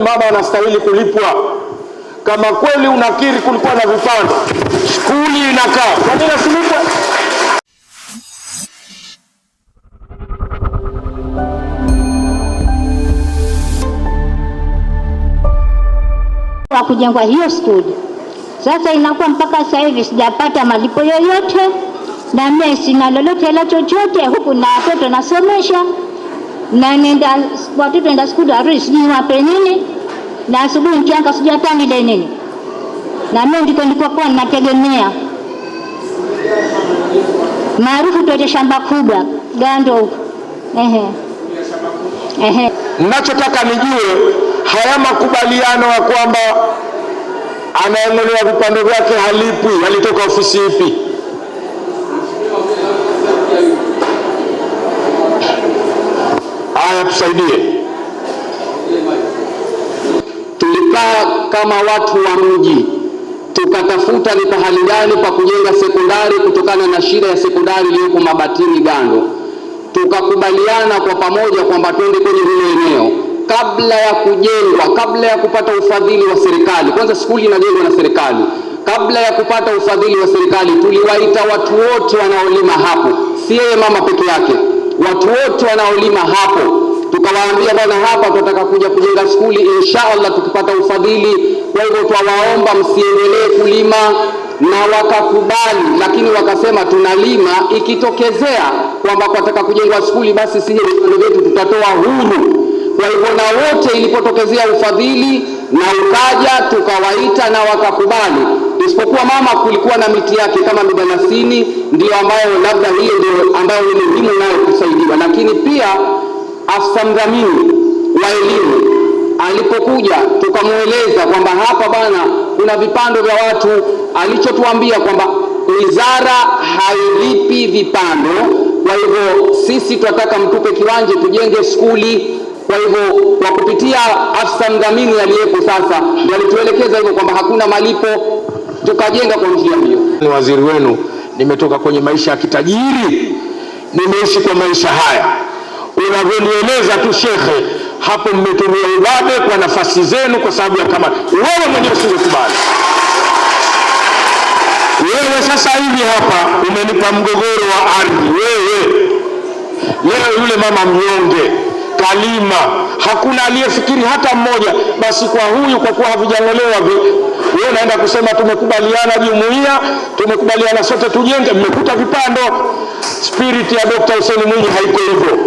Baba anastahili kulipwa. Kama kweli unakiri kulikuwa na vipando, skuli inakaa, kwa nini asilipwe? Wa kujengwa hiyo skuli sasa inakuwa mpaka sasa hivi sijapata malipo yoyote, na mimi sina lolote la chochote huku, na watoto nasomesha na nenda watoto nenda skuli arudi sijui wape nini, na asubuhi mchanga sijui hata nile nini, na mimi nilikuwa ninategemea maarufu tuache shamba kubwa Gando huko. Ninachotaka nijue haya makubaliano ya kwamba anaendelea vipando vyake halipwi, alitoka ofisi ipi? Haya, tusaidie. Tulikaa kama watu wa mji tukatafuta ni pahali gani pa kujenga sekondari kutokana na shida ya sekondari iliyoko Mabatini Gando. Tukakubaliana kwa pamoja kwamba twende kwenye hilo eneo kabla ya kujengwa, kabla ya kupata ufadhili wa serikali. Kwanza skuli inajengwa na serikali. Kabla ya kupata ufadhili wa serikali, tuliwaita watu wote wanaolima hapo, si yeye mama peke yake, watu wote wanaolima hapo. Tukawaambia bwana, hapa tunataka kuja kujenga skuli inshallah tukipata ufadhili, kwa hivyo twawaomba msiendelee kulima, na wakakubali. Lakini wakasema tunalima, ikitokezea kwamba tunataka kujenga skuli basi sije vipande vyetu tutatoa huru. Kwa hivyo na wote ilipotokezea ufadhili na ukaja tukawaita na wakakubali, isipokuwa mama kulikuwa na miti yake kama midalasini, ndio ambayo labda hiyo ndio ambayo ni muhimu nayo kusaidiwa. Lakini pia afisa mdhamini wa elimu alipokuja tukamueleza kwamba hapa bana kuna vipando vya watu, alichotuambia kwamba wizara hailipi vipando, kwa hivyo sisi tunataka mtupe kiwanja tujenge skuli. Kwa hivyo kwa kupitia afisa mdhamini aliyepo sasa ndio alituelekeza hivyo kwamba hakuna malipo, tukajenga kwa njia hiyo. Ni waziri wenu, nimetoka kwenye maisha ya kitajiri, nimeishi kwa maisha haya. Unavyonieleza tu shekhe, hapo mmetumia ubabe kwa nafasi zenu kwa sababu ya kama wewe mwenyewe usingekubali. Wewe sasa hivi hapa umenipa mgogoro wa ardhi. Wewe leo yule mama mnyonge kalima, hakuna aliyefikiri hata mmoja, basi kwa huyu kwa kuwa havijang'olewa wewe unaenda kusema tumekubaliana jumuiya, tumekubaliana sote tujenge, mmekuta vipando. Spirit ya Dr. Hussein Mwinyi haiko hivyo.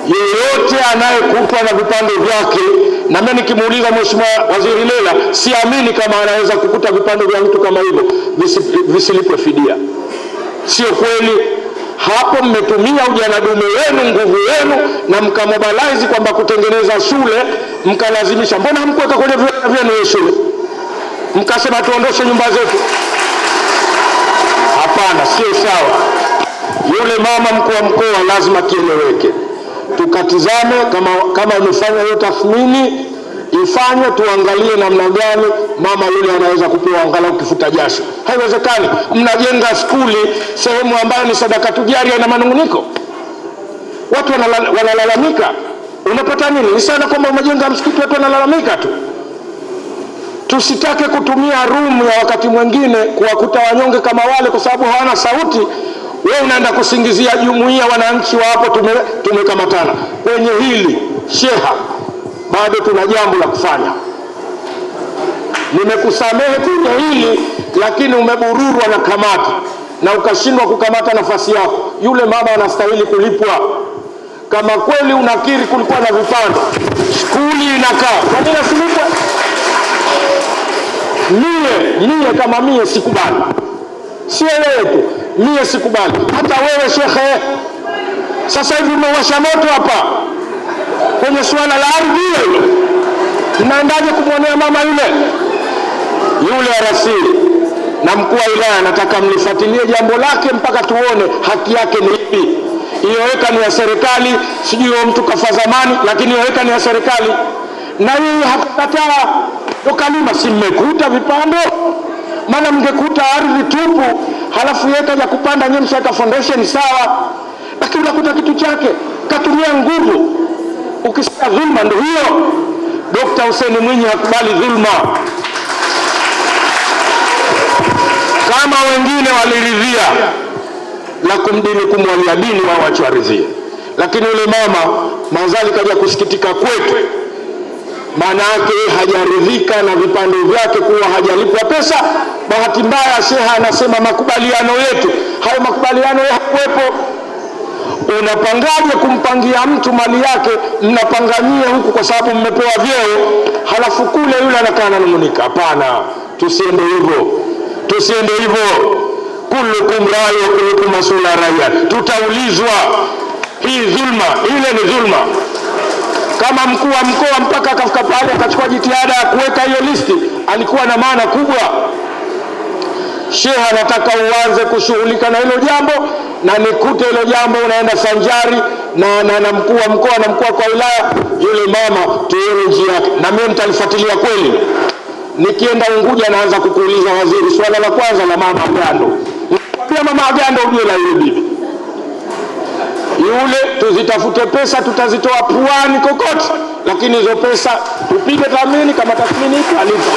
Yeyote anayekutwa na vipando vyake, na mimi nikimuuliza Mheshimiwa Waziri Lela, siamini kama anaweza kukuta vipando vya mtu kama hivyo visilipwe fidia. Sio kweli. Hapo mmetumia ujana dume wenu, nguvu yenu, na mkamobilize kwamba kutengeneza shule, mkalazimisha. Mbona hamkuweka kwenye viwanja vyenu shule? Mkasema tuondoshe nyumba zetu. Hapana, sio sawa. Yule mama mkuu wa mkoa lazima kieleweke. Tukatizame kama umefanya hiyo tathmini, ifanye tuangalie namna gani mama yule anaweza kupewa angalau kifuta jasho. Haiwezekani mnajenga skuli sehemu ambayo ni sadaka tujaria na manunguniko. Watu wanalalamika. Unapata nini? Ni sana kwamba umejenga msikiti watu wanalalamika tu. Tusitake kutumia room ya wakati mwingine kuwakuta wanyonge kama wale kwa sababu hawana sauti. Wewe unaenda kusingizia jumuiya, wananchi wa hapo tumekamatana. Kwenye hili sheha, bado tuna jambo la kufanya. Nimekusamehe kwenye hili, lakini umebururwa na kamati na ukashindwa kukamata nafasi yako. Yule mama anastahili kulipwa. Kama kweli unakiri kulikuwa na vipando, skuli inakaa, kwa nini asilipwe? Mie kama mie sikubali. Sio wewe tu, mie sikubali. Hata wewe shekhe, sasa hivi umewasha moto hapa kwenye suala la ardhi hilo. Mnaendaje kumwonea mama yule arasili na mkuu wa wilaya? Nataka mlifuatilie jambo lake mpaka tuone haki yake ni ipi. Hiyo heka ni ya serikali, sijui mtu kafa zamani, lakini hiyo heka ni ya serikali. Na yeye hakakataa ukalima. Si mmekuta vipando? Maana mngekuta ardhi tupu halafu yeye kaja kupanda nyinyi mshaka foundation sawa, lakini unakuta kitu chake katumia nguvu. Ukisikia dhulma ndio hiyo. Dr. Hussein Mwinyi hakubali dhulma. Kama wengine waliridhia lakum dinukum waliya dini, wao wacharidhie. Lakini yule mama mazali kaja kusikitika kwetu, maana yake hajaridhika na vipande vyake kuwa hajalipwa pesa. Bahati mbaya sheha anasema makubaliano yetu, hayo makubaliano hayakuwepo. Unapangaje kumpangia mtu mali yake, mnapanganyia huku kwa sababu mmepewa vyeo, halafu kule yule anakaa ananung'unika? Hapana, tusiende hivyo, tusiende hivyo. Kullukum rai wa kullukum mas'ula raiya, tutaulizwa. Hii dhulma, ile ni dhulma. Kama mkuu wa mkoa mpaka akafika pale akachukua jitihada ya kuweka hiyo listi, alikuwa na maana kubwa. Sheha anataka uanze kushughulika na hilo jambo, na nikute hilo jambo unaenda sanjari na mkuu wa mkoa na mkuu wa wilaya. Yule mama tuone njia yake, na mimi nitalifuatilia kweli. Nikienda Unguja naanza kukuuliza waziri, swala la kwanza la mama Agando. Pia mama Agando ujue la yule bibi yule, tuzitafute pesa, tutazitoa puani kokote, lakini hizo pesa tupige tathmini, kama tathmini alipo.